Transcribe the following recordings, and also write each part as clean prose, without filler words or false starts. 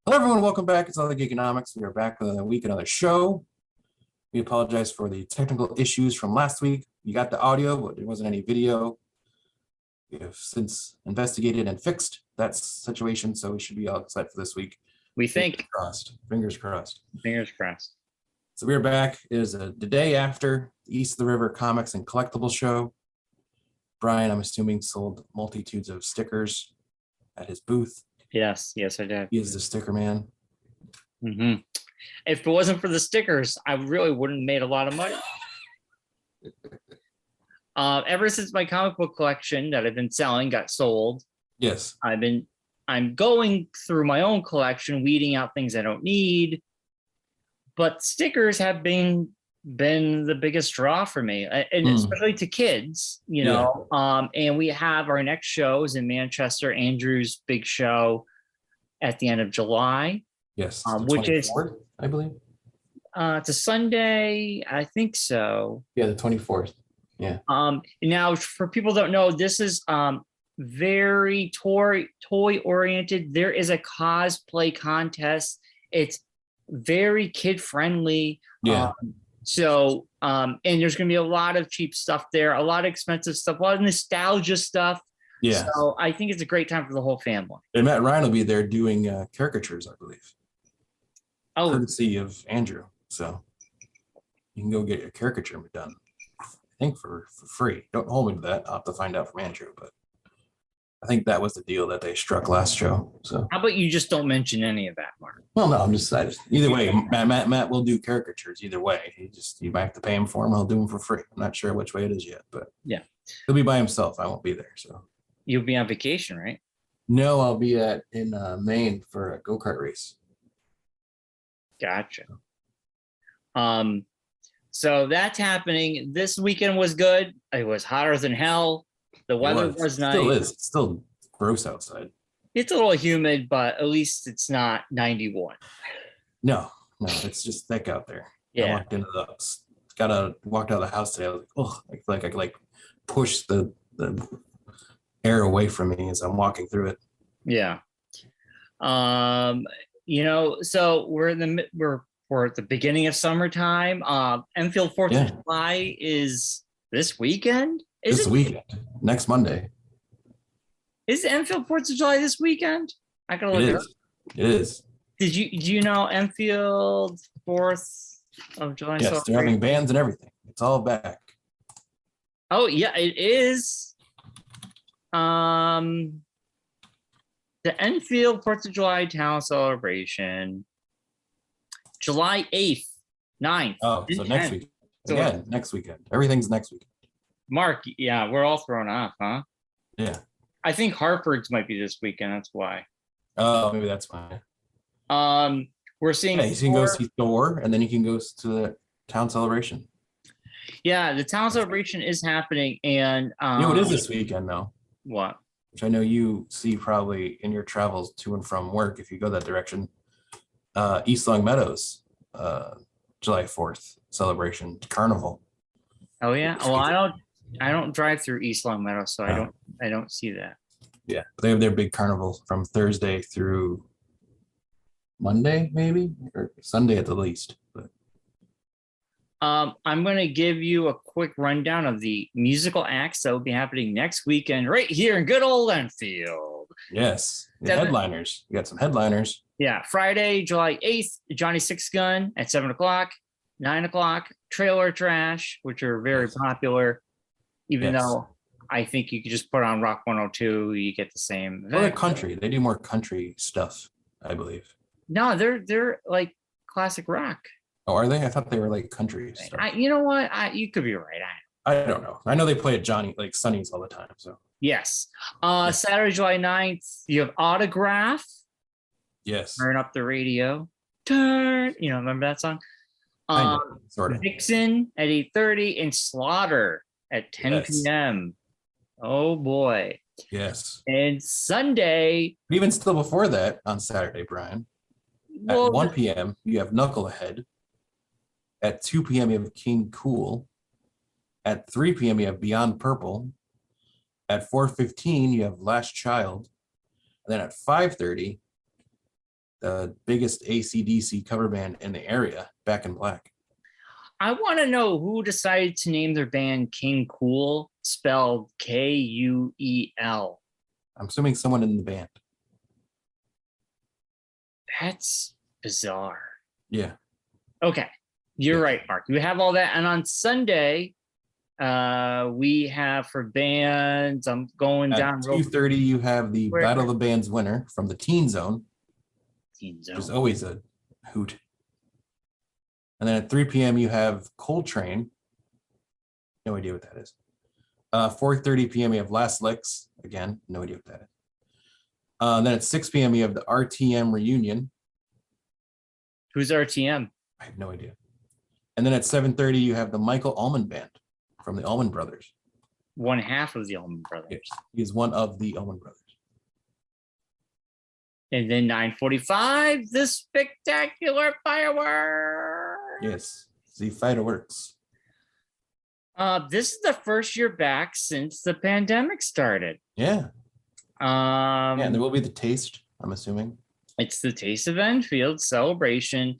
Hello, everyone. Welcome back. It's All the Geekonomics. We are back with another week, another show. We apologize for the technical issues from last week. You got the audio, but there wasn't any video. We have since investigated and fixed that situation, so we should be all set for this week. We think. Fingers crossed. Fingers crossed. So we're back. It is the day after the East of the River Comics and Collectibles show. Brian, I'm assuming, sold multitudes of stickers at his booth. Yes, I did. He is the sticker man. Mm-hmm. If it wasn't for the stickers, I really wouldn't have made a lot of money. Ever since my comic book collection that I've been selling got sold, yes, I'm going through my own collection, weeding out things I don't need. But stickers have been the biggest draw for me, and especially to kids, you know. And we have our next shows in Manchester, Andrew's big show at the end of July. Yes, which is, I believe, it's a Sunday, I think so. Yeah, the 24th. Yeah. Now, for people that don't know, this is very toy oriented. There is a cosplay contest. It's very kid friendly. Yeah. So, and there's going to be a lot of cheap stuff there, a lot of expensive stuff, a lot of nostalgia stuff. Yeah. So I think it's a great time for the whole family. And Matt Ryan will be there doing caricatures, I believe. Oh, courtesy of Andrew. So you can go get your caricature done, I think for free. Don't hold me to that. I'll have to find out from Andrew, but I think that was the deal that they struck last show. So how about you just don't mention any of that, Mark? Well, no, I'm just either way. Matt will do caricatures either way. You might have to pay him for them. I'll do them for free. I'm not sure which way it is yet, but yeah, he'll be by himself. I won't be there. So you'll be on vacation, right? No, I'll be in Maine for a go-kart race. Gotcha. So that's happening. This weekend was good. It was hotter than hell. The weather was nice. Still is. It's still gross outside. It's a little humid, but at least it's not 91. No, it's just thick out there. Yeah. I walked out of the house today. I was like, oh, I feel like I could push the air away from me as I'm walking through it. Yeah. So we're at the beginning of summertime. Enfield 4th of July is this weekend. This weekend, next Monday. Is Enfield 4th of July this weekend? I gotta look it up. It is. Do you know Enfield 4th of July? Yes, they're having bands and everything. It's all back. Oh yeah, it is. The Enfield 4th of July Town Celebration, July 8th, 9th. Oh, so 10th. Next week. Again, next weekend. Everything's next weekend. Mark, yeah, we're all thrown off, huh? Yeah. I think Hartford's might be this weekend. That's why. Oh, maybe that's why. We're seeing. Yeah, you can go see Thor, and then you can go to the town celebration. Yeah, the town celebration is happening, and it is this weekend, though. What? Which I know you see probably in your travels to and from work if you go that direction. East Long Meadows, July 4th celebration carnival. Oh yeah. Well, I don't drive through East Long Meadow, so I don't see that. Yeah, they have their big carnival from Thursday through Monday, maybe, or Sunday at the least. But I'm going to give you a quick rundown of the musical acts that will be happening next weekend right here in good old Enfield. Yes, the headliners. You got some headliners. Yeah, Friday, July 8th, Johnny Six Gun at 7 o'clock, 9 o'clock, Trailer Trash, which are very popular, even though I think you could just put on Rock 102, you get the same. Well, they're country. They do more country stuff, I believe. No, they're like classic rock. Oh, are they? I thought they were like country stuff. You know what? You could be right. I don't know. I know they play at Johnny like Sonny's all the time. So Yes. Saturday, July 9th, you have Autograph. yes, Turn up the radio. Turn. Remember that song? kind of, sort of. Vixen at 8:30 and Slaughter at 10 p.m. Oh boy. Yes. And Sunday. But even still before that, on Saturday, Brian, at 1 p.m., you have Knucklehead. At 2 p.m., you have King Cool. At 3 p.m., you have Beyond Purple. At 4:15, you have Last Child. And then at 5:30, the biggest AC/DC cover band in the area, Back in Black. I want to know who decided to name their band King Cool, spelled Kuel. I'm assuming someone in the band. That's bizarre. Yeah. Okay. You're right, Mark. You have all that. And on Sunday, we have for bands, I'm going down. At 2:30, you have the Battle of the Bands winner from the Teen Zone. Which is always a hoot. And then at 3 p.m., you have Coltrane. No idea what that is. 4:30 p.m., you have Last Licks. Again, no idea what that is. And then at 6 p.m., you have the RTM reunion. Who's RTM? I have no idea. And then at 7:30, you have the Michael Allman Band from the Allman Brothers. One half of the Allman Brothers. Yes, he is one of the Allman Brothers. And then 9:45, the spectacular fireworks. Yes, the fireworks. This is the first year back since the pandemic started. Yeah. And there will be the taste, I'm assuming. It's the Taste of Enfield celebration.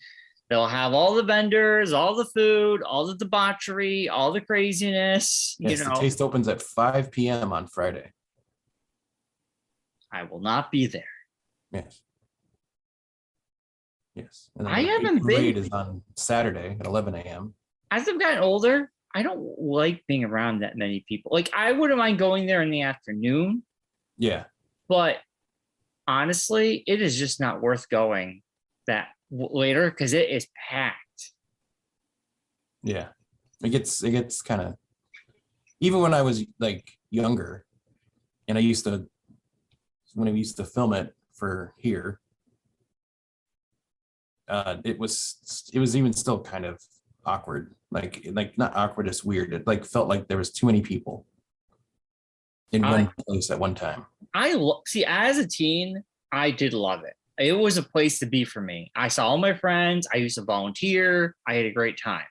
They'll have all the vendors, all the food, all the debauchery, all the craziness. Yes, the taste opens at 5 p.m. on Friday. I will not be there. Yes. Yes. And I haven't been. Is on Saturday at 11 a.m. As I've gotten older, I don't like being around that many people. Like, I wouldn't mind going there in the afternoon. Yeah. But honestly, it is just not worth going that later because it is packed. Yeah. It gets kind of, even when I was like younger, and when I used to film it for here, it was even still kind of awkward, like not awkward, just weird. It like felt like there was too many people in one place at one time. See, as a teen, I did love it. It was a place to be for me. I saw all my friends. I used to volunteer. I had a great time.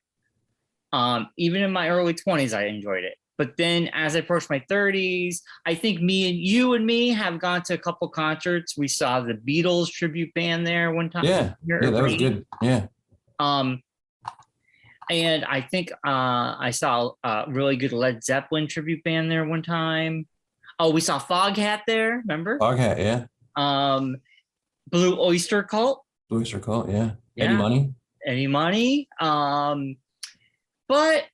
Even in my early 20s, I enjoyed it. But then as I approached my 30s, I think you and me have gone to a couple concerts. We saw the Beatles tribute band there one time. Yeah, that was good. Yeah. And I think I saw a really good Led Zeppelin tribute band there one time. Oh, we saw Foghat there, remember? Foghat, yeah. Blue Oyster Cult. Blue Oyster Cult, yeah. Yeah. Eddie Money. But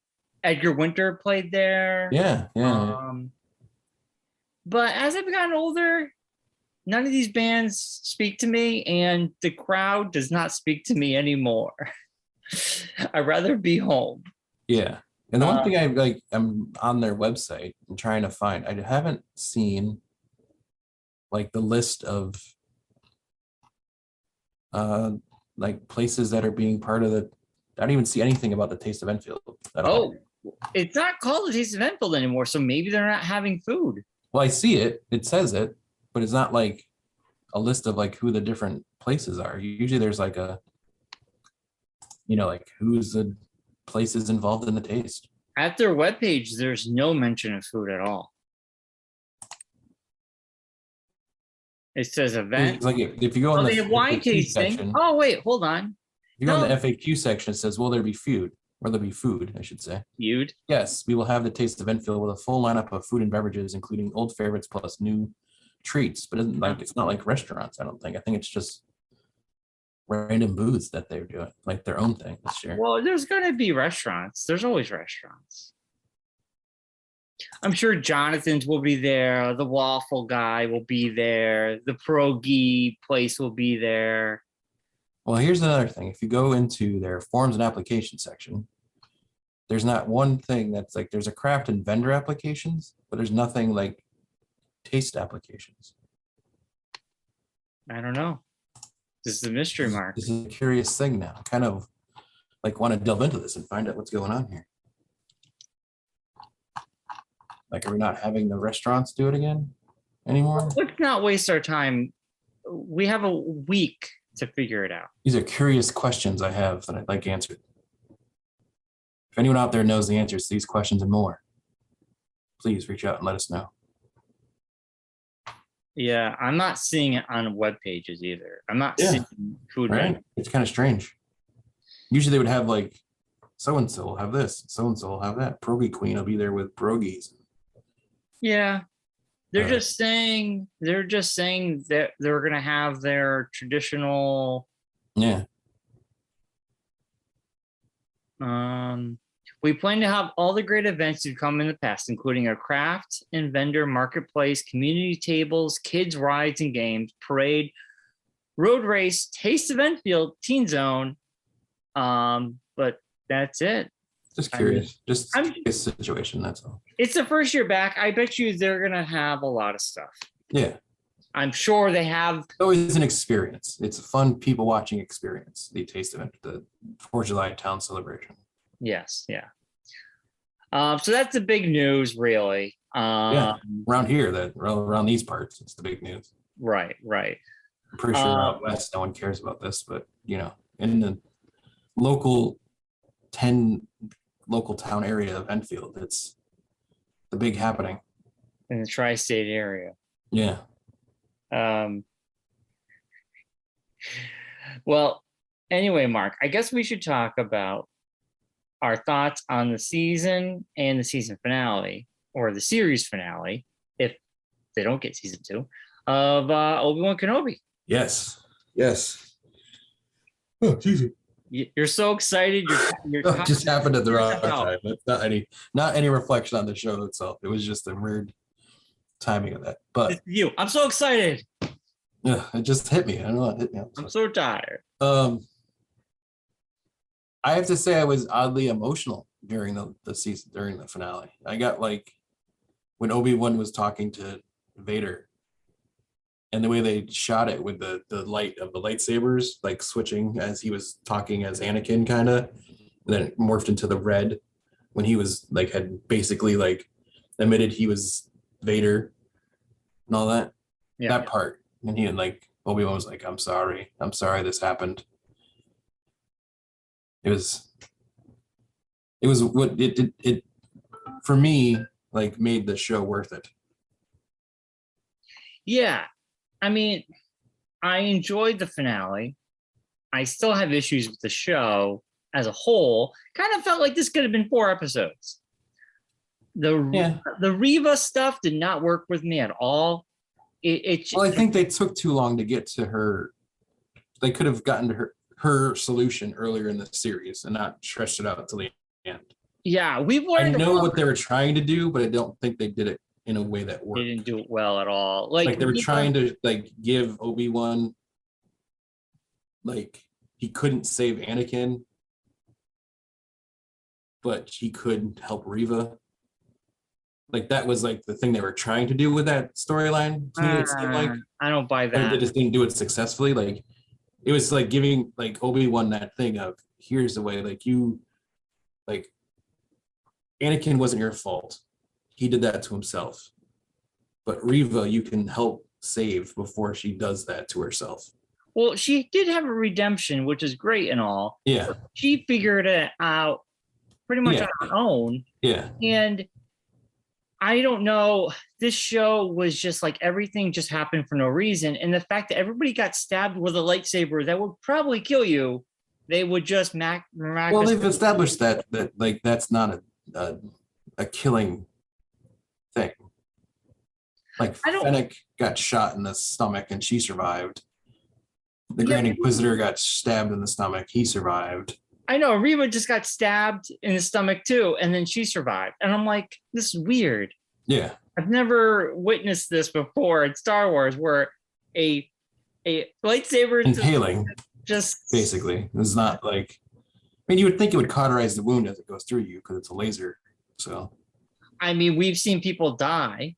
Edgar Winter played there. Yeah. But as I've gotten older, none of these bands speak to me, and the crowd does not speak to me anymore. I'd rather be home. Yeah. And the one thing I'm on their website and trying to find, I haven't seen like the list of like places that are being part of the. I don't even see anything about the Taste of Enfield at all. It's not called the Taste of Enfield anymore, so maybe they're not having food. Well, I see it. It says it, but it's not like a list of like who the different places are. Usually there's like a, like who's the places involved in the taste. At their webpage, there's no mention of food at all. It says event. It's like if you go in they have wine tasting. Section, oh, wait, hold on. If you go in the FAQ section, it says, will there be food? Or there'll be food, I should say. Food? Yes, we will have the Taste of Enfield with a full lineup of food and beverages, including old favorites plus new treats. But it's not like restaurants, I don't think. I think it's just random booths that they're doing, like their own thing this year. Well, there's going to be restaurants. There's always restaurants. I'm sure Jonathan's will be there. The waffle guy will be there. The pierogi place will be there. Well, here's another thing. If you go into their forms and application section, there's not one thing that's like, there's a craft and vendor applications, but there's nothing like taste applications. I don't know. This is a mystery, Mark. This is a curious thing now. Kind of like want to delve into this and find out what's going on here. Like, are we not having the restaurants do it again anymore? Let's not waste our time. We have a week to figure it out. These are curious questions I have that I'd like answered. If anyone out there knows the answers to these questions and more, please reach out and let us know. Yeah, I'm not seeing it on web pages either. I'm not seeing food. Right? It's kind of strange. Usually they would have like, so-and-so will have this, so-and-so will have that. Pierogi Queen will be there with pierogies. Yeah. They're just saying that they're gonna have their traditional we plan to have all the great events to come in the past, including a craft and vendor marketplace, community tables, kids rides and games, parade, road race, taste of Enfield, teen zone. But that's it. Just curious. Just a situation, that's all. It's the first year back. I bet you they're gonna have a lot of stuff. Yeah. I'm sure they have. It's always an experience. It's a fun people watching experience. The taste event, the 4th of July town celebration. Yes, yeah. So that's the big news, really. Around here, around these parts, it's the big news. Right. I'm pretty sure out west, no one cares about this, but in the local town area of Enfield, it's the big happening in the tri-state area. Yeah. Well, anyway, Mark, I guess we should talk about our thoughts on the season and the season finale, or the series finale, if they don't get season 2 of Obi-Wan Kenobi. Yes. Oh, Jesus. You're so excited. You're it just happened at the wrong time. It's not any reflection on the show itself. It was just a weird timing of that. But I'm so excited. Yeah, it just hit me. I don't know. It hit me. I'm so tired. I have to say I was oddly emotional during the season, during the finale. I got like when Obi-Wan was talking to Vader and the way they shot it with the light of the lightsabers, like switching as he was talking as Anakin kind of, and then it morphed into the red when he was like, had basically like admitted he was Vader and all that. Yeah. That part. And he had like, Obi-Wan was like, I'm sorry this happened. It was what it for me, like, made the show worth it. Yeah. I mean, I enjoyed the finale. I still have issues with the show as a whole. Kind of felt like this could have been 4 episodes. The Reva stuff did not work with me at all. Well, I think they took too long to get to her. They could have gotten to her solution earlier in the series and not stretched it out to the end. Yeah, I know what they were trying to do, but I don't think they did it in a way that worked. They didn't do it well at all. Like they were trying to like give Obi-Wan, like, he couldn't save Anakin, but he could help Reva. Like that was like the thing they were trying to do with that storyline. It seemed like I don't buy that. They just didn't do it successfully. Like it was like giving like Obi-Wan that thing of, here's the way, like you, like Anakin wasn't your fault. He did that to himself. But Reva, you can help save before she does that to herself. Well, she did have a redemption, which is great and all. Yeah. She figured it out pretty much on her own. Yeah. And I don't know, this show was just like everything just happened for no reason. And the fact that everybody got stabbed with a lightsaber that would probably kill you, they would just Well, they've established that like that's not a killing thing. Like Fennec got shot in the stomach and she survived. The Grand Inquisitor got stabbed in the stomach, he survived. I know, Reva just got stabbed in the stomach too, and then she survived. And I'm like, this is weird. Yeah. I've never witnessed this before in Star Wars, where a lightsaber impaling Just basically. It's not like, I mean, you would think it would cauterize the wound as it goes through you because it's a laser. So, I mean, we've seen people die.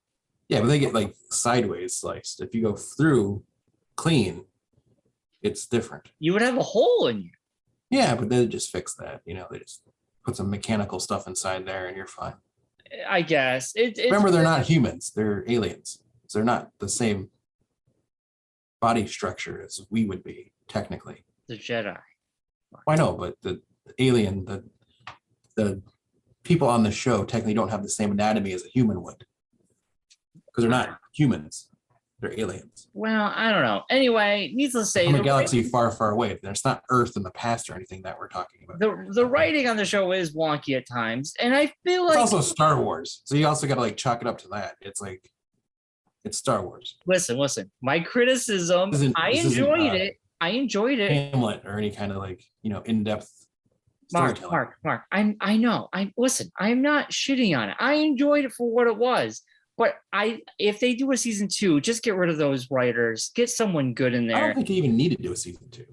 yeah, but they get like sideways sliced. If you go through clean, it's different. You would have a hole in you. Yeah, but they just fix that. They just put some mechanical stuff inside there and you're fine. I guess. Remember, they're not humans. They're aliens. So they're not the same body structure as we would be, technically. The Jedi. I know, but the alien, the people on the show technically don't have the same anatomy as a human would. Because they're not humans. They're aliens. Well, I don't know. Anyway, needless to say, From a galaxy far, far away. There's not Earth in the past or anything that we're talking about. The writing on the show is wonky at times, and I feel like it's also Star Wars, so you also got to like chalk it up to that. It's like it's Star Wars. Listen. My criticism, I enjoyed it. I enjoyed it. Hamlet or any kind of like in-depth. Mark. I know. I'm not shitting on it. I enjoyed it for what it was. But if they do a season 2, just get rid of those writers. Get someone good in there. I don't think you even need to do a season 2.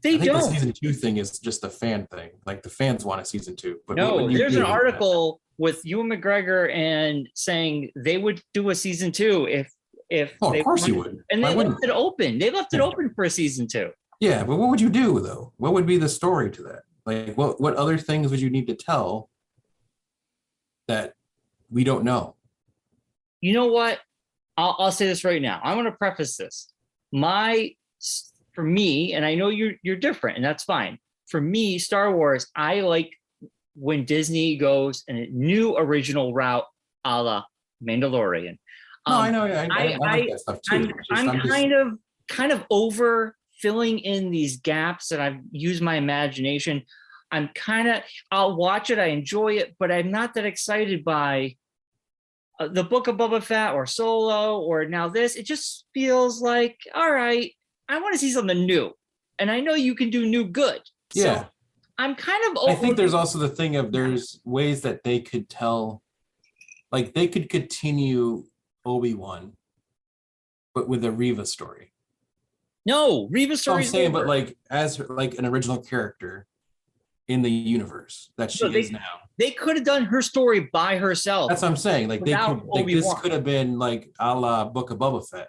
They don't. The season 2 thing is just a fan thing. Like the fans want a season 2. But no, there's an article with Ewan McGregor and saying they would do a season 2 if of course you would. And they left it open. They left it open for a season 2. Yeah, but what would you do though? What would be the story to that? Like what other things would you need to tell that we don't know? You know what? I'll say this right now. I want to preface this. For me, and I know you're different, and that's fine. For me, Star Wars, I like when Disney goes in a new original route, a la Mandalorian. No, I know. I like that stuff too. I'm kind of over filling in these gaps that I've used my imagination. I'll watch it, I enjoy it, but I'm not that excited by the Book of Boba Fett or Solo or now this. It just feels like, all right, I want to see something new. And I know you can do new good. Yeah. So I'm kind of over. I think there's also the thing of there's ways that they could tell, like they could continue Obi-Wan, but with a Reva story. No, Reva's story. I'm saying, but like as like an original character in the universe that she is now. They could have done her story by herself. That's what I'm saying. Like they could, like this could have been like a la Book of Boba Fett,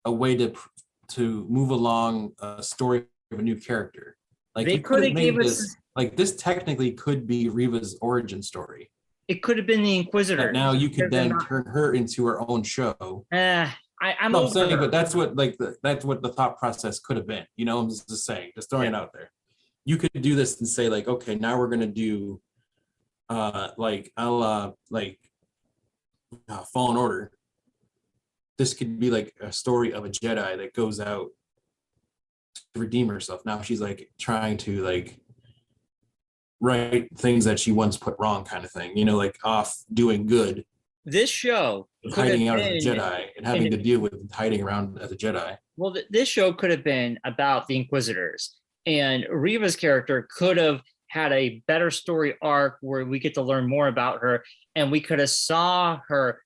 a way to move along a story of a new character. Like they could have gave us like this technically could be Reva's origin story. It could have been the Inquisitor. Now you could then turn her into her own show. I'm saying, but that's what the thought process could have been. I'm just saying, just throwing it out there. You could do this and say like, okay, now we're gonna do like a la like Fallen Order. This could be like a story of a Jedi that goes out to redeem herself. Now she's like trying to like right things that she once put wrong, kind of thing. Like off doing good. This show hiding out as a Jedi and having to deal with hiding around as a Jedi. Well, this show could have been about the Inquisitors, and Reva's character could have had a better story arc where we get to learn more about her, and we could have saw her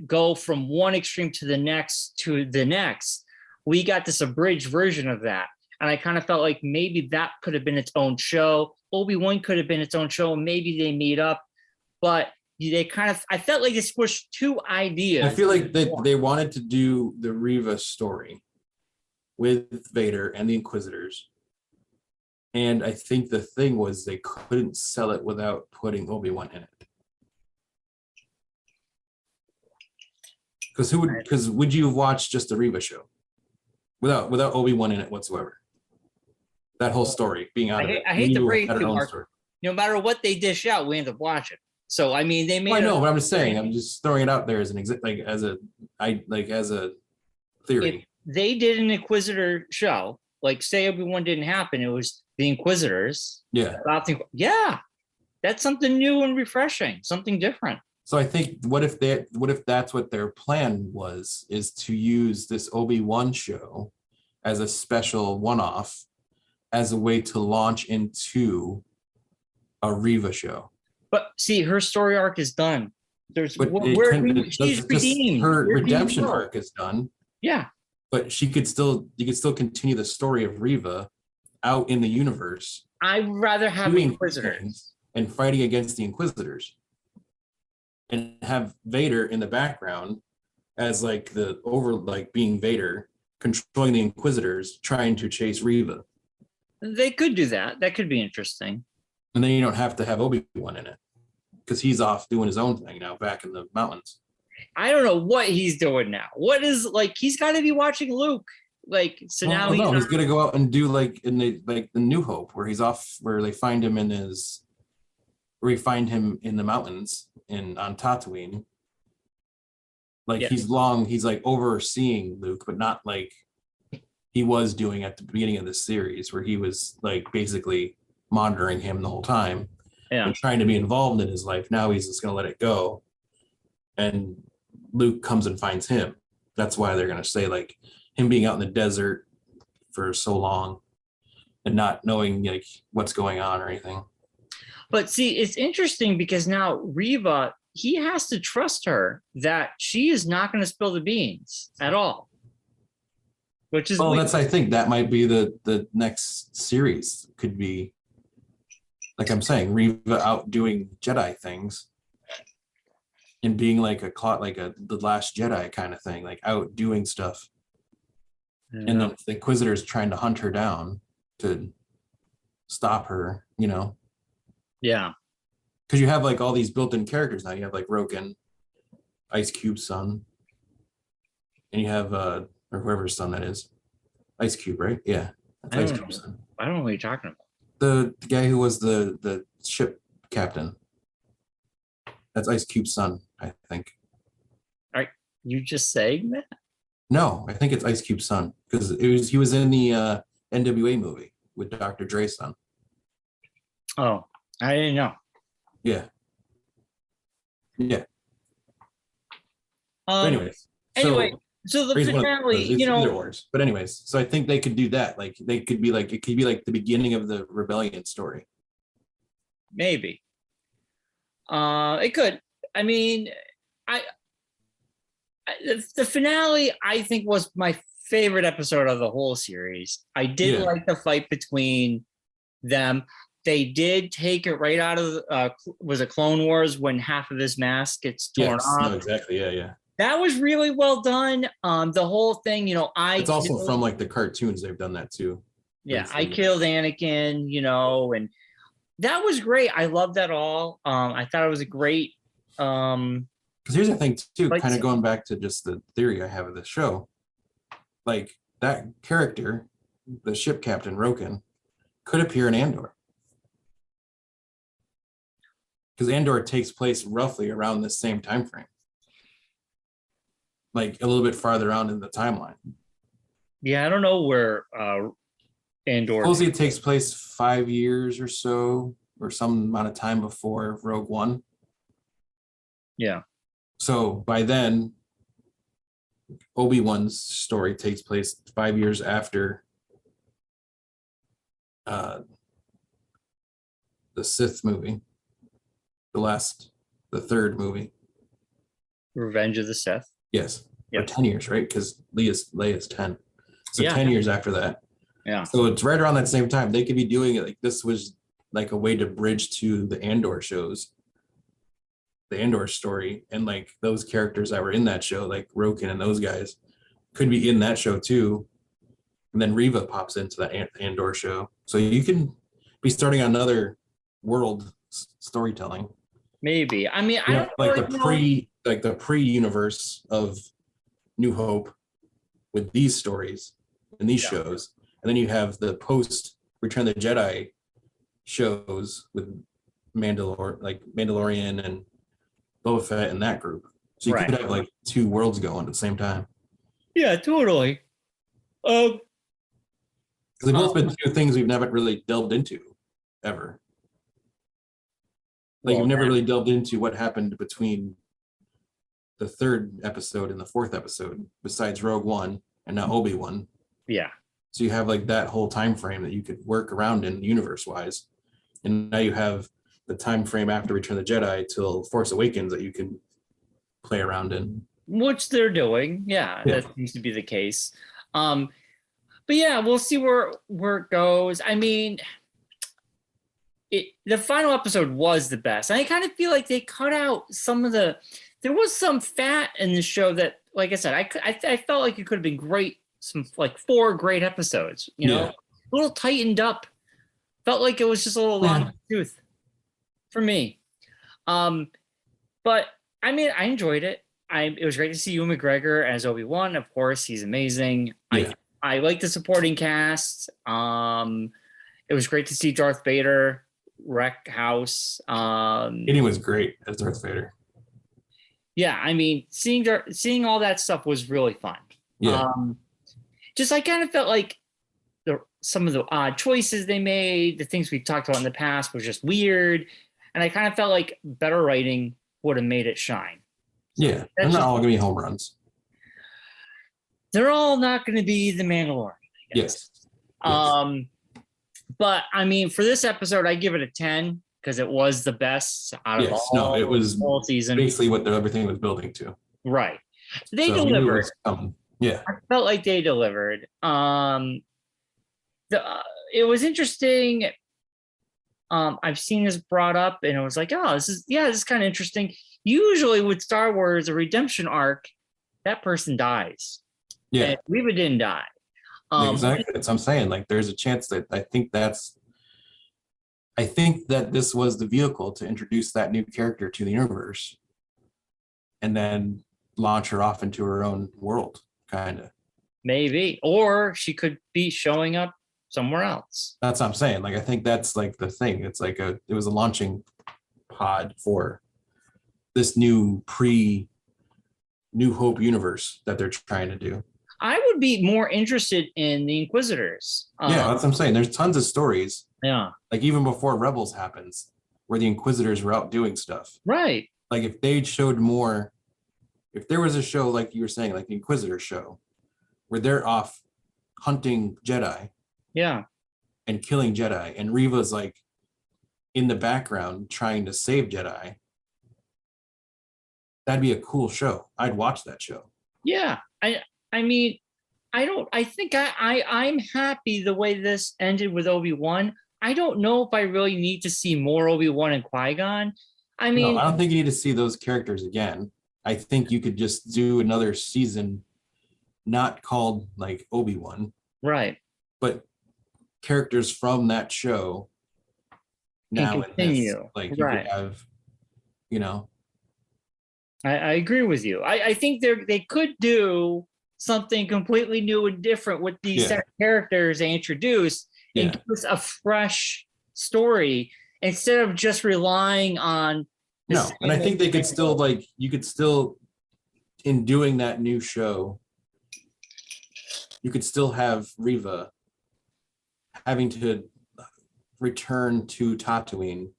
go from one extreme to the next. We got this abridged version of that, and I kind of felt like maybe that could have been its own show. Obi-Wan could have been its own show. Maybe they meet up, but I felt like they squished two ideas. I feel like they wanted to do the Reva story with Vader and the Inquisitors. And I think the thing was they couldn't sell it without putting Obi-Wan in it. Because would you have watched just the Reva show without Obi-Wan in it whatsoever? That whole story being out of it. I hate to break it to Mark. No matter what they dish out, we end up watching. So I mean, they made. I know, but I'm just saying. I'm just throwing it out there as as a theory. If they did an Inquisitor show, like say Obi-Wan didn't happen, it was the Inquisitors. Yeah. That's something new and refreshing, something different. So I think what if that's what their plan is to use this Obi-Wan show as a special one-off, as a way to launch into a Reva show. But see, her story arc is done. She's redeemed. Her redemption arc is done. Yeah. But you could still continue the story of Reva out in the universe. I'd rather have doing Inquisitors things and fighting against the Inquisitors, and have Vader in the background as like being Vader, controlling the Inquisitors, trying to chase Reva. They could do that. That could be interesting. And then you don't have to have Obi-Wan in it, because he's off doing his own thing now back in the mountains. I don't know what he's doing now. What is like he's got to be watching Luke. Like so now he's gonna go out and do like in the New Hope, where he's off, where they find him where we find him in the mountains on Tatooine. Like he's like overseeing Luke, but not like he was doing at the beginning of the series, where he was like basically monitoring him the whole time and trying to be involved in his life. Now he's just gonna let it go, and Luke comes and finds him. That's why they're gonna say like him being out in the desert for so long and not knowing like what's going on or anything. But see, it's interesting because now Reva, he has to trust her that she is not going to spill the beans at all. Which is I think that might be the next series. Could be, like I'm saying, Reva out doing Jedi things and being like the Last Jedi kind of thing, like out doing stuff. And then the Inquisitors trying to hunt her down to stop her, Yeah. Because you have like all these built-in characters now. You have like Roken, Ice Cube's son, and you have or whoever's son that is, Ice Cube, right? Yeah, that's Ice Cube's son. I don't know what you're talking about. The guy who was the ship captain. That's Ice Cube's son, I think. Are you just saying that? No, I think it's Ice Cube's son, because he was in the NWA movie with Dr. Dre's son. Oh, I didn't know. Yeah. Anyways, so the finale, but anyways, so I think they could do that. Like it could be like the beginning of the rebellion story. Maybe. It could. I mean, the finale, I think, was my favorite episode of the whole series. I did like the fight between them. They did take it right out of was it Clone Wars when half of his mask gets torn off? No, exactly. Yeah. That was really well done. The whole thing, it's also from like the cartoons. They've done that too. Yeah, I killed Anakin, and that was great. I loved that all. I thought it was a great. Because here's the thing too, kind of going back to just the theory I have of the show, like that character, the ship captain Roken, could appear in Andor. Because Andor takes place roughly around the same time frame, like a little bit farther on in the timeline. Yeah, I don't know where Andor. Supposedly it takes place 5 years or so, or some amount of time before Rogue One. Yeah. So by then, Obi-Wan's story takes place 5 years after the Sith movie. The third movie. Revenge of the Sith. Yes. Yep. Or 10 years, right? Because Leia's 10. So 10 years after that. Yeah. So it's right around that same time. They could be doing it like this was like a way to bridge to the Andor shows. The Andor story, and like those characters that were in that show, like Roken and those guys, could be in that show too. And then Reva pops into that Andor show. So you can be starting another world storytelling. Maybe. I mean, I don't like the pre-universe of New Hope with these stories and these shows. And then you have the post Return of the Jedi shows with Mandalorian and Boba Fett in that group. So you could have like two worlds going at the same time. Yeah, totally. Because they've both been two things we've never really delved into ever. Like you've never really delved into what happened between the third episode and the fourth episode, besides Rogue One and now Obi-Wan. Yeah. So you have like that whole time frame that you could work around in universe-wise. And now you have the time frame after Return of the Jedi till Force Awakens that you can play around in. Which they're doing. Yeah, that seems to be the case. But yeah, we'll see where it goes. I mean, the final episode was the best. I kind of feel like they cut out some of the. There was some fat in the show that, like I said, I felt like it could have been great. Some like 4 great episodes. A little tightened up. Felt like it was just a little long in the tooth for me. But I mean, I enjoyed it. It was great to see Ewan McGregor as Obi-Wan. Of course, he's amazing. Yeah. I like the supporting cast. It was great to see Darth Vader wreck house. He was great as Darth Vader. Yeah, I mean, seeing all that stuff was really fun. Yeah. Just I kind of felt like some of the odd choices they made, the things we've talked about in the past, was just weird, and I kind of felt like better writing would have made it shine. Yeah, they're not all gonna be home runs. They're all not going to be the Mandalorian, I guess. Yes. But I mean, for this episode, I give it a 10 because it was the best out of all. It was the whole season. Basically what everything was building to. Right. They delivered. Yeah. I felt like they delivered. It was interesting. I've seen this brought up, and it was like, oh, this is kind of interesting. Usually with Star Wars, a redemption arc, that person dies. Yeah. And Reva didn't die. Exactly. That's what I'm saying. Like, there's a chance that I think that this was the vehicle to introduce that new character to the universe and then launch her off into her own world, kind of. Maybe. Or she could be showing up somewhere else. That's what I'm saying. Like, I think that's like the thing. It's like it was a launching pod for this new New Hope universe that they're trying to do. I would be more interested in the Inquisitors. Yeah, that's what I'm saying. There's tons of stories. Yeah. Like even before Rebels happens, where the Inquisitors were out doing stuff. Right. Like if they showed more, if there was a show like you were saying, like the Inquisitor show, where they're off hunting Jedi. Yeah. And killing Jedi, and Reva's like in the background trying to save Jedi. That'd be a cool show. I'd watch that show. Yeah. I mean, I think I'm happy the way this ended with Obi-Wan. I don't know if I really need to see more Obi-Wan and Qui-Gon. I mean, no, I don't think you need to see those characters again. I think you could just do another season, not called like Obi-Wan. Right. But characters from that show now continue. Like you right. could have, I agree with you. I think they could do something completely new and different with these set of characters they introduced and give us a fresh story instead of just relying on. No, and I think they could still you could still, in doing that new show, you could still have Reva having to return to Tatooine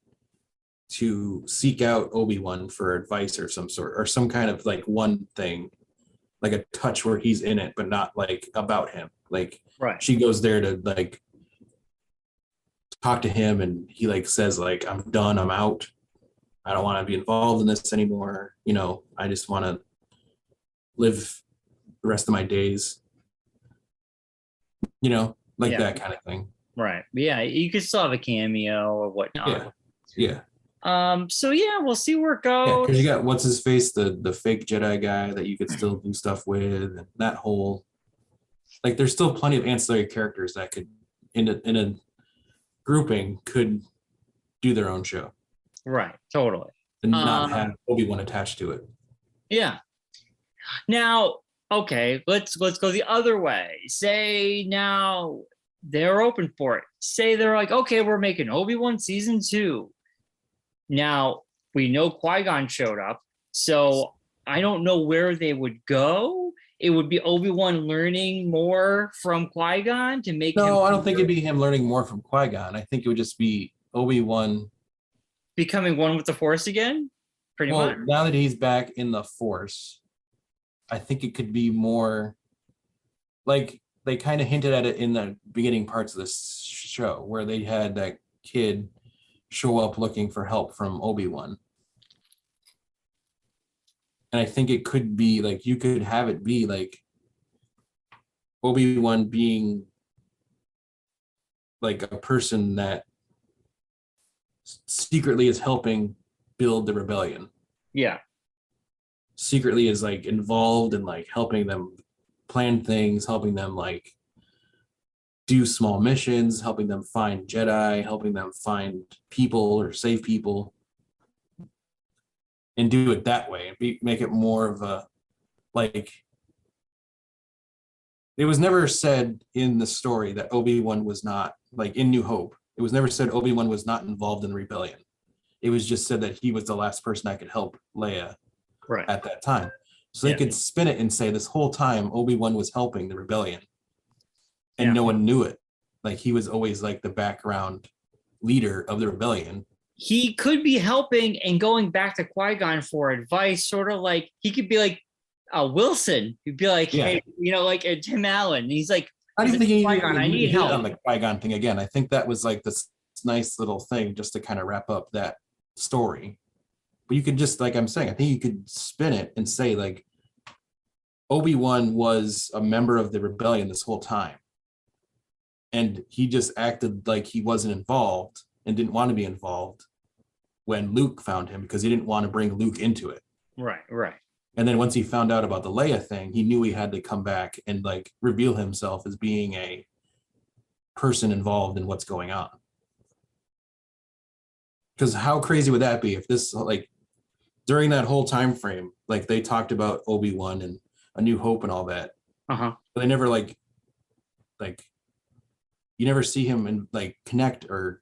to seek out Obi-Wan for advice or some sort, or some kind of like one thing, like a touch where he's in it, but not like about him. Like she goes there to like talk to him, and he like says like, I'm done, I'm out. I don't want to be involved in this anymore. I just want to live the rest of my days. That kind of thing. Right. Yeah, you could still have a cameo or whatnot. Yeah. So yeah, we'll see where it goes. Yeah, because you got what's his face, the fake Jedi guy that you could still do stuff with, and that whole there's still plenty of ancillary characters that could in a grouping could do their own show. Right, totally. And not have Obi-Wan attached to it. Yeah. Now, okay, let's go the other way. Say now they're open for it. Say they're like, okay, we're making Obi-Wan season 2. Now we know Qui-Gon showed up, so I don't know where they would go. It would be Obi-Wan learning more from Qui-Gon to make him. No, I don't think it'd be him learning more from Qui-Gon. I think it would just be Obi-Wan becoming one with the Force again. Pretty much. Now that he's back in the Force, I think it could be more like they kind of hinted at it in the beginning parts of this show, where they had that kid show up looking for help from Obi-Wan. And I think it could be like, you could have it be like Obi-Wan being like a person that secretly is helping build the rebellion. Yeah. Secretly is like involved in like helping them plan things, helping them like do small missions, helping them find Jedi, helping them find people or save people, and do it that way and make it more of a like. It was never said in the story that Obi-Wan was not, like in New Hope, it was never said Obi-Wan was not involved in the rebellion. It was just said that he was the last person that could help Leia at that time. So they could spin it and say this whole time Obi-Wan was helping the rebellion and no one knew it. Like he was always like the background leader of the rebellion. He could be helping and going back to Qui-Gon for advice, sort of like he could be like Wilson. He'd be like, hey, like Tim Allen. And he's like, I don't think Qui-Gon, I need help on the Qui-Gon thing again. I think that was like this nice little thing just to kind of wrap up that story. But you could just, like I'm saying, I think you could spin it and say like Obi-Wan was a member of the rebellion this whole time. And he just acted like he wasn't involved and didn't want to be involved when Luke found him because he didn't want to bring Luke into it. Right. And then once he found out about the Leia thing, he knew he had to come back and like reveal himself as being a person involved in what's going on. Because how crazy would that be if this, like, during that whole time frame, like they talked about Obi-Wan and A New Hope and all that. But they never like you never see him and like connect or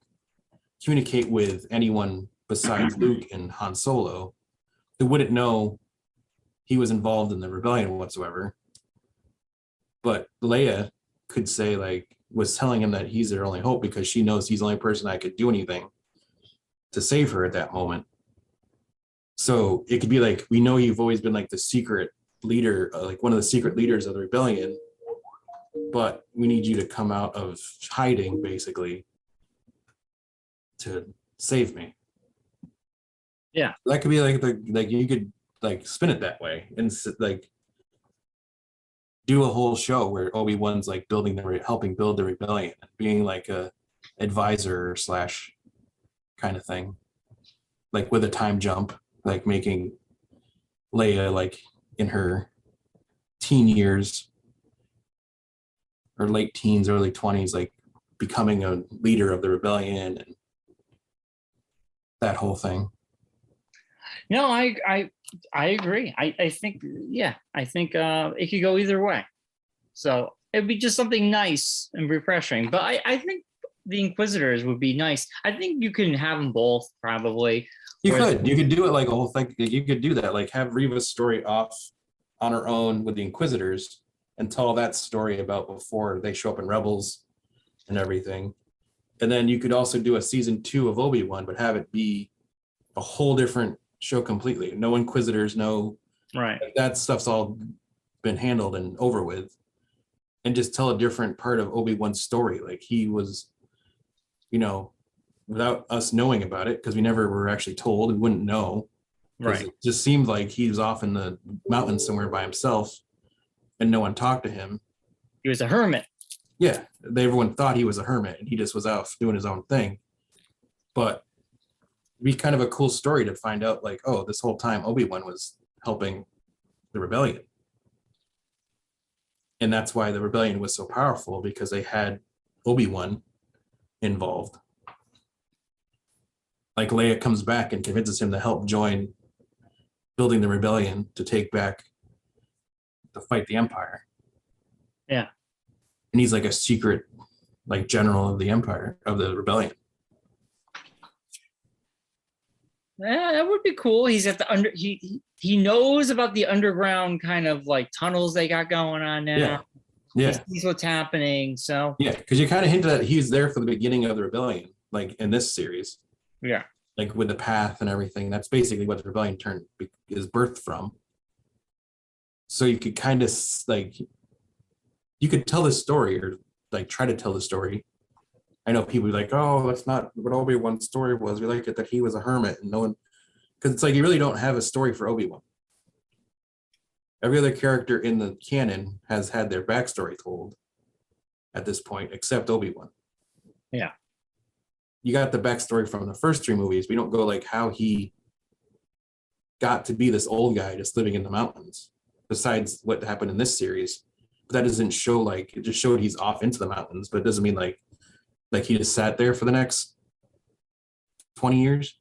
communicate with anyone besides Luke and Han Solo, who wouldn't know he was involved in the rebellion whatsoever. But Leia could say, like, was telling him that he's their only hope because she knows he's the only person that could do anything to save her at that moment. So it could be like, we know you've always been like the secret leader, like one of the secret leaders of the rebellion, but we need you to come out of hiding basically to save me. Yeah. That could be like you could like spin it that way and like do a whole show where Obi-Wan's like helping build the rebellion, being like a advisor / kind of thing, like with a time jump, like making Leia like in her teen years or late teens, early 20s, like becoming a leader of the rebellion and that whole thing. No, I agree. I think, I think it could go either way. So it'd be just something nice and refreshing. But I think the Inquisitors would be nice. I think you can have them both probably. You could do it like a whole thing. You could do that, like have Reva's story off on her own with the Inquisitors and tell that story about before they show up in Rebels and everything. And then you could also do a season 2 of Obi-Wan, but have it be a whole different show completely. No Inquisitors, no, like that stuff's all been handled and over with. And just tell a different part of Obi-Wan's story. Like he was, without us knowing about it, because we never were actually told, we wouldn't know. Right. It just seemed like he was off in the mountains somewhere by himself and no one talked to him. He was a hermit. Yeah, everyone thought he was a hermit and he just was out doing his own thing. But it'd be kind of a cool story to find out, like, oh, this whole time Obi-Wan was helping the rebellion. And that's why the rebellion was so powerful, because they had Obi-Wan involved. Like Leia comes back and convinces him to help join building the rebellion to fight the Empire. Yeah. And he's like a secret, like general of the Empire, of the rebellion. Yeah, that would be cool. He's at the he knows about the underground kind of like tunnels they got going on now. Yeah. He sees what's happening. So yeah, because you kind of hinted that he's there for the beginning of the rebellion, like in this series. Yeah. Like with the path and everything. That's basically what the rebellion is birthed from. So you could kind of like, you could tell the story, or like try to tell the story. I know people are like, oh, that's not what Obi-Wan's story was. We like it that he was a hermit and no one, because it's like you really don't have a story for Obi-Wan. Every other character in the canon has had their backstory told at this point, except Obi-Wan. Yeah. You got the backstory from the first 3 movies. We don't go like how he got to be this old guy just living in the mountains, besides what happened in this series. But that doesn't show, like, it just showed he's off into the mountains, but it doesn't mean like he just sat there for the next 20 years.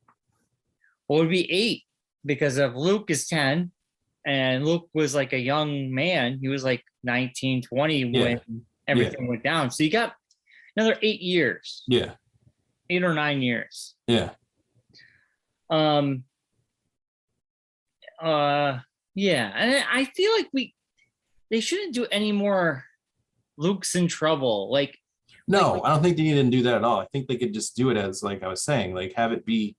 Well, it would be 8 because of Luke is 10 and Luke was like a young man. He was like 19, 20 when everything went down. So you got another 8 years. Yeah. 8 or 9 years. Yeah. Yeah. And I feel like they shouldn't do any more Luke's in trouble. Like, no, I don't think they need to do that at all. I think they could just do it as, like I was saying, like have it be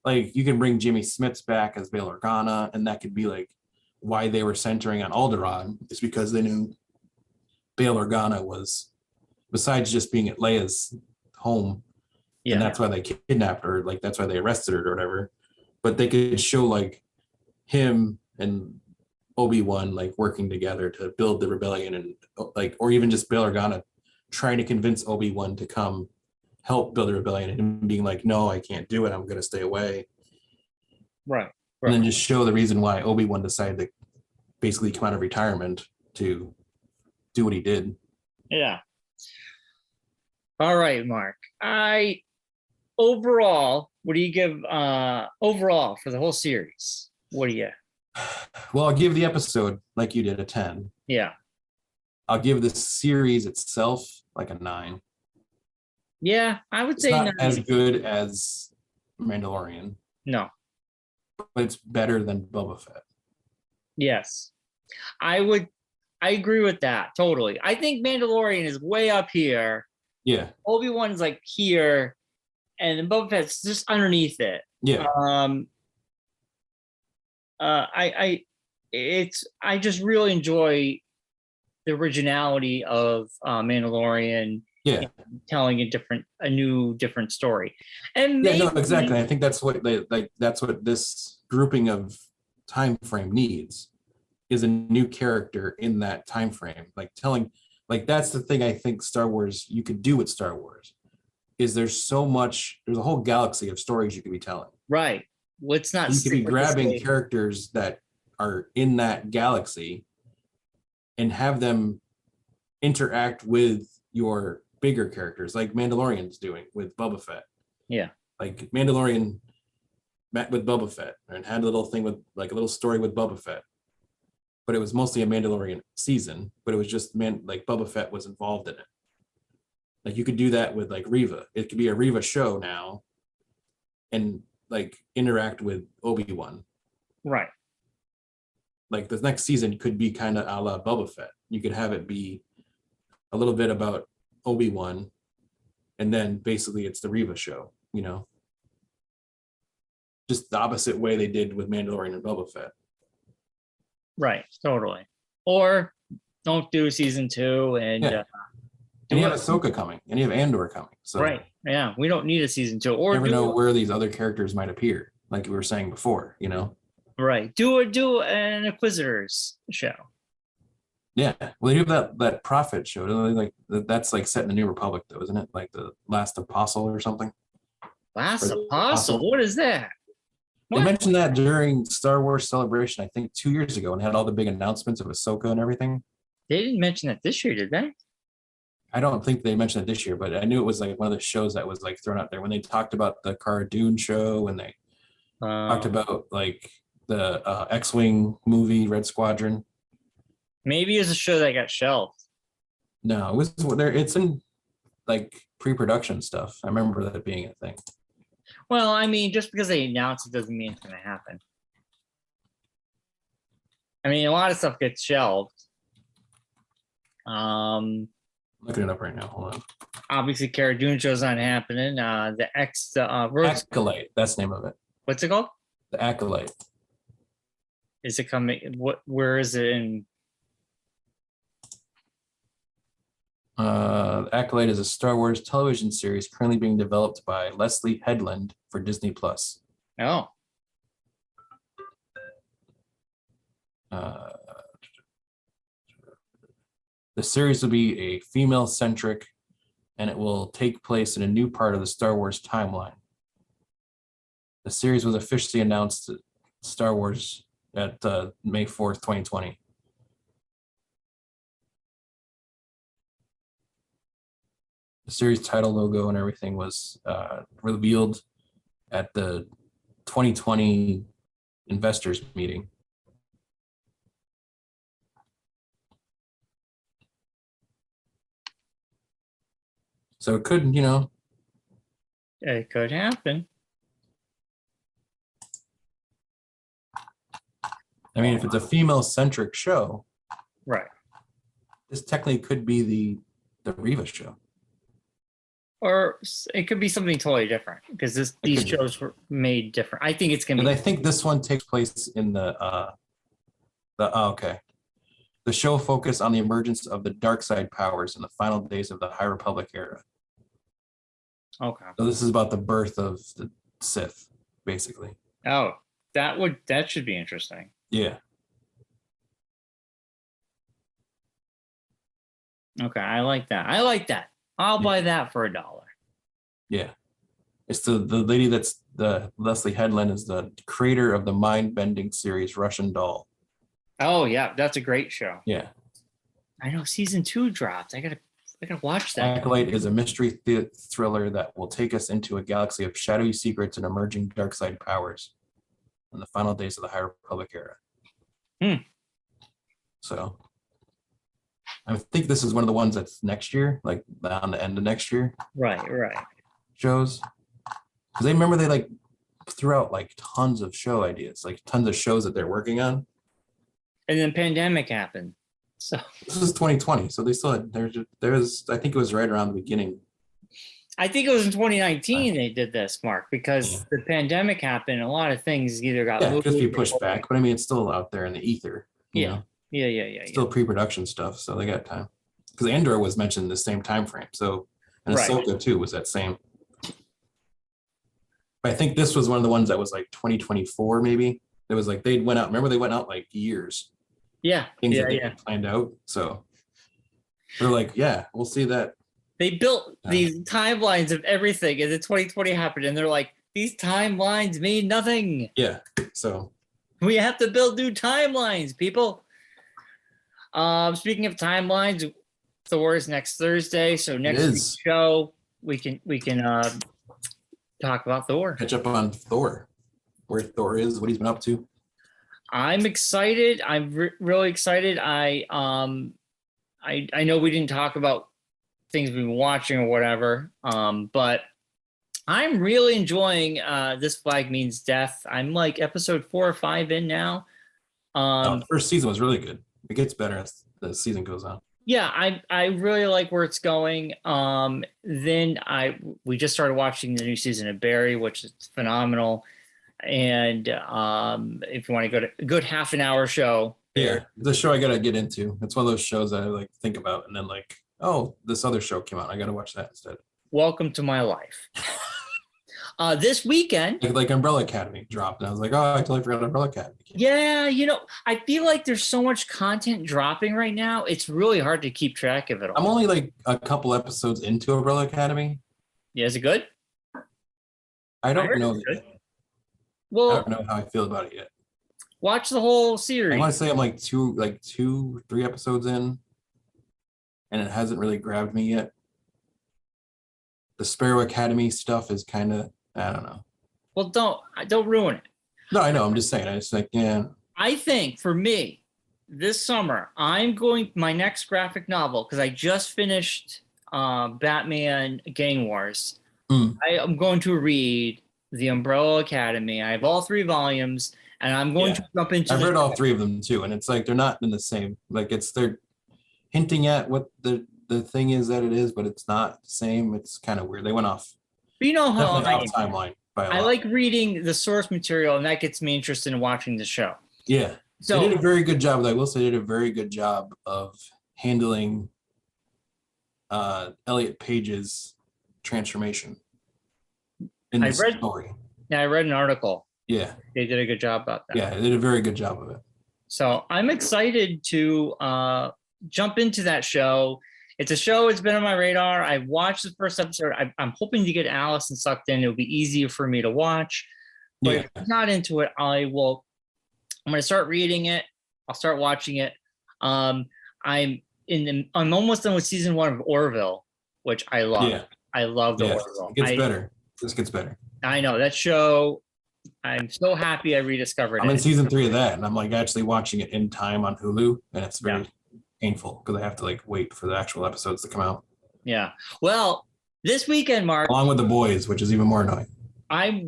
like you can bring Jimmy Smits back as Bail Organa, and that could be like why they were centering on Alderaan is because they knew Bail Organa was, besides just being at Leia's home, and that's why they kidnapped her, like that's why they arrested her or whatever. But they could show like him and Obi-Wan like working together to build the rebellion, and like, or even just Bail Organa trying to convince Obi-Wan to come help build a rebellion, and him being like, no, I can't do it, I'm going to stay away. Right. And then just show the reason why Obi-Wan decided to basically come out of retirement to do what he did. Yeah. All right, Mark. Overall, what do you give overall for the whole series? What do you? Well, I'll give the episode, like you did, a 10. Yeah. I'll give the series itself like a 9. Yeah, I would It's say not 9. as good as Mandalorian. No. But it's better than Boba Fett. Yes. I agree with that totally. I think Mandalorian is way up here. Yeah. Obi-Wan's like here, and then Boba Fett's just underneath it. Yeah. I just really enjoy the originality of Mandalorian. Yeah. Telling a new different story. And maybe, no, exactly. I think that's what that's what this grouping of time frame needs, is a new character in that time frame. Like telling, like that's the thing I think Star Wars, you could do with Star Wars, is there's a whole galaxy of stories you could be telling. Right. Let's not. You could be grabbing characters that are in that galaxy and have them interact with your bigger characters, like Mandalorian's doing with Boba Fett. Yeah. Like Mandalorian met with Boba Fett and had a little thing with like a little story with Boba Fett. But it was mostly a Mandalorian season, but it was just like Boba Fett was involved in it. Like you could do that with like Reva. It could be a Reva show now and like interact with Obi-Wan. Right. Like the next season could be kind of a la Boba Fett. You could have it be a little bit about Obi-Wan, and then basically it's the Reva show, you know, just the opposite way they did with Mandalorian and Boba Fett. Right, totally. Or don't do season 2 and and you have Ahsoka coming, and you have Andor coming. So right, yeah, we don't need a season 2. Or you never know where these other characters might appear, like we were saying before, you know. Right, do an Inquisitors show. Yeah, well, you have that Prophet show. Like that's like set in the New Republic, though, isn't it? Like the Last Apostle or something. Last Apostle? What is that? They mentioned that during Star Wars Celebration, I think 2 years ago, and had all the big announcements of Ahsoka and everything. They didn't mention that this year, did they? I don't think they mentioned it this year, but I knew it was like one of the shows that was like thrown out there when they talked about the Cara Dune show, and they talked about like the X-Wing movie, Red Squadron. Maybe it's a show that got shelved. No, it was there. It's in like pre-production stuff. I remember that being a thing. Well, I mean, just because they announce it doesn't mean it's going to happen. I mean, a lot of stuff gets shelved. Looking it up right now. Hold on. Obviously, Cara Dune show's not happening. Acolyte. That's the name of it. What's it called? The Acolyte. Is it coming? Where is it in? Acolyte is a Star Wars television series currently being developed by Leslie Headland for Disney Plus. Oh. The series will be a female-centric, and it will take place in a new part of the Star Wars timeline. The series was officially announced at Star Wars at May 4th, 2020. The series title, logo, and everything was revealed at the 2020 investors meeting. So it could, It could happen. I mean, if it's a female-centric show, Right. this technically could be the Reva show. Or it could be something totally different because these shows were made different. I think it's gonna be. And I think this one takes place in the show focused on the emergence of the dark side powers in the final days of the High Republic era. Okay. So this is about the birth of the Sith, basically. Oh, that should be interesting. Yeah. Okay, I like that. I'll buy that for $1. Yeah. It's the lady that's the Leslie Headland is the creator of the mind-bending series Russian Doll. Oh yeah, that's a great show. Yeah. I know season 2 dropped. I gotta watch that. Acolyte is a mystery thriller that will take us into a galaxy of shadowy secrets and emerging dark side powers in the final days of the High Republic era. So I think this is one of the ones that's next year, like on the end of next year. Right. Shows. Because they remember they threw out tons of show ideas, tons of shows that they're working on. And then pandemic happened. So this is 2020. So they still had there's I think it was right around the beginning. I think it was in 2019 they did this, Mark, because the pandemic happened. A lot of things either got moved. It could be pushed back, but I mean it's still out there in the ether. Yeah. Still pre-production stuff, so they got time. Because Andor was mentioned in the same time frame. So and Ahsoka too was that same. But I think this was one of the ones that was 2024, maybe. It was they went out. Remember they went out years. Yeah. Things that they planned out. So they're we'll see that. They built these timelines of everything, and then 2020 happened, and they're like, these timelines mean nothing. Yeah. So we have to build new timelines, people. Speaking of timelines, Thor is next Thursday, so next week's show we can talk about Thor. Catch up on Thor, where Thor is, what he's been up to. I'm excited. I'm really excited. I know we didn't talk about things we've been watching or whatever, but I'm really enjoying This Flag Means Death. I'm episode 4 or 5 in now. The first season was really good. It gets better as the season goes on. Yeah, I really like where it's going. Then we just started watching the new season of Barry, which is phenomenal. And if you want to go to a good half an hour show. Yeah, the show I gotta get into. It's one of those shows that I think about and then oh, this other show came out. I gotta watch that instead. Welcome to my life. This weekend, like Umbrella Academy dropped, and I was like, oh, I totally forgot Umbrella Academy. Yeah, I feel like there's so much content dropping right now. It's really hard to keep track of it all. I'm only a couple episodes into Umbrella Academy. Yeah, is it good? I don't know. Well, I don't know how I feel about it yet. Watch the whole series. I want to say I'm two, 3 episodes in, and it hasn't really grabbed me yet. The Sparrow Academy stuff is kind of, I don't know. Well, don't ruin it. No, I know. I'm just saying. I just I think for me, this summer, I'm going my next graphic novel because I just finished Batman Gang Wars. I am going to read The Umbrella Academy. I have all 3 volumes, and I'm going to jump into. I've read all 3 of them too, and it's they're not in the same. They're hinting at what the thing is that it is, but it's not the same. It's kind of weird. They went off. But you know how off timeline. I like reading the source material, and that gets me interested in watching the show. Yeah. So they did a very good job. I will say they did a very good job of handling Elliot Page's transformation in the story. Yeah, I read an article. Yeah. They did a good job about that. Yeah, they did a very good job of it. So I'm excited to jump into that show. It's a show. It's been on my radar. I watched the first episode. I'm hoping to get Allison sucked in. It'll be easier for me to watch. But if I'm not into it, I'm going to start reading it. I'll start watching it. I'm almost done with season 1 of Orville, which I love. Yeah. I love the Orville. It gets better. This gets better. I know that show. I'm so happy I rediscovered it. I'm in season 3 of that, and I'm like actually watching it in time on Hulu, and it's very painful because I have to like wait for the actual episodes to come out. Yeah. Well, this weekend, Mark, along with The Boys, which is even more annoying.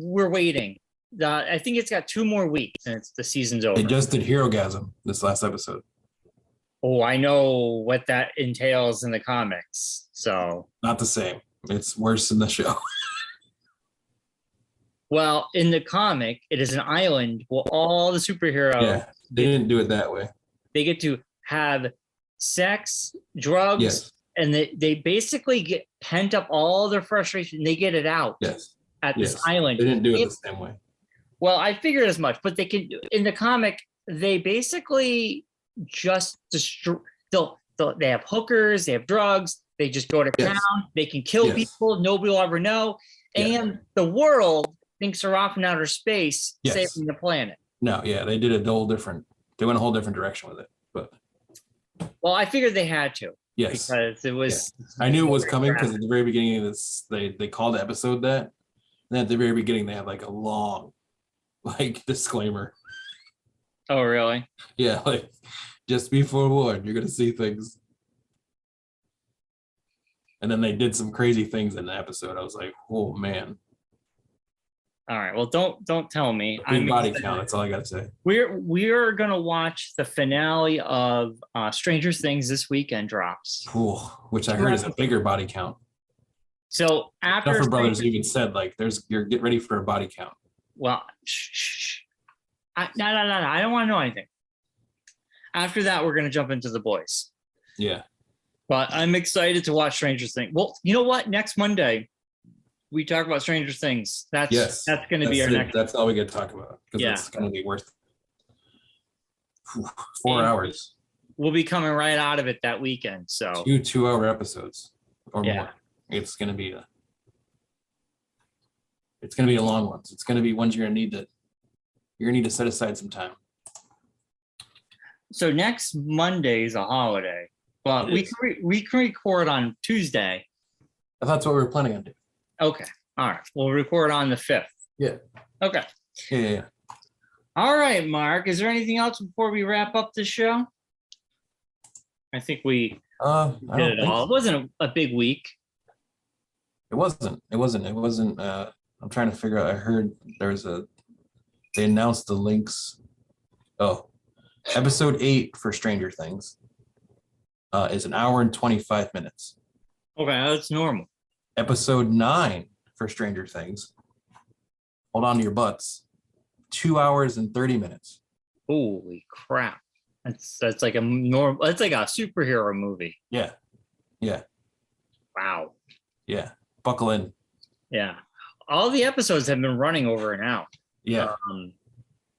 We're waiting. I think it's got 2 more weeks and the season's over. They just did Herogasm this last episode. Oh, I know what that entails in the comics. So not the same. It's worse in the show. Well, in the comic, it is an island where all the superheroes. Yeah, they didn't do it that way. They get to have sex, drugs, and they basically get pent up all their frustration. They get it out. At this island. They didn't do it the same way. Well, I figured as much, but they can in the comic. They basically just destroy. They have hookers. They have drugs. They just go to town. They can kill people. Nobody will ever know. And the world thinks they're off in outer space, saving the planet. No, they did a whole different. They went a whole different direction with it. But well, I figured they had to. Yes, because it was. I knew it was coming because at the very beginning of this, they called the episode that. And at the very beginning, they have like a long, disclaimer. Oh, really? Yeah, just be forewarned, you're gonna see things. And then they did some crazy things in the episode. I was like, oh man. All right. Well, don't tell me. Big body count. That's all I gotta say. We're gonna watch the finale of Stranger Things this weekend drops. Cool. Which I heard is a bigger body count. So after Duffer Brothers even said you're get ready for a body count. Well, shh. No. I don't want to know anything. After that, we're gonna jump into The Boys. Yeah. But I'm excited to watch Stranger Things. Well, you know what? Next Monday, we talk about Stranger Things. That's going to be our next. That's all we get to talk about because it's going to be worth 4 hours. We'll be coming right out of it that weekend. So 2-hour episodes or more. It's going to be a long one. It's going to be ones you're going to need to set aside some time. So next Monday is a holiday. Well, we can record on Tuesday. That's what we were planning on doing. Okay. All right. We'll record on the 5th. Yeah. Okay. Yeah. All right, Mark. Is there anything else before we wrap up the show? I think we did it all. It wasn't a big week. It wasn't. I'm trying to figure out. I heard they announced the links. Oh, episode 8 for Stranger Things is 1 hour and 25 minutes. Okay, that's normal. Episode 9 for Stranger Things. Hold on to your butts. 2 hours and 30 minutes. Holy crap. That's like a normal, that's like a superhero movie. Yeah. Wow. Yeah. Buckle in. Yeah. All the episodes have been running over an hour. Yeah.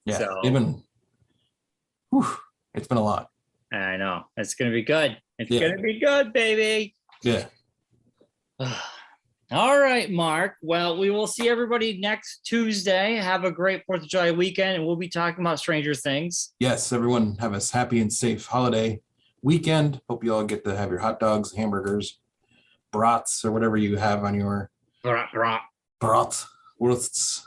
So, it's been a lot. I know. It's going to be good. It's going to be good, baby. Yeah. All right, Mark. Well, we will see everybody next Tuesday. Have a great 4th of July weekend, and we'll be talking about Stranger Things. Yes, everyone have a happy and safe holiday weekend. Hope you all get to have your hot dogs, hamburgers, brats, or whatever you have on your bratwursts.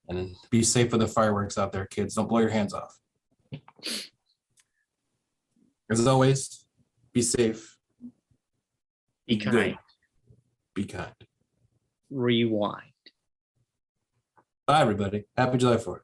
And be safe with the fireworks out there, kids. Don't blow your hands off. As always, be safe. Be kind. Good. Be kind. Rewind. Bye, everybody. Happy July 4th.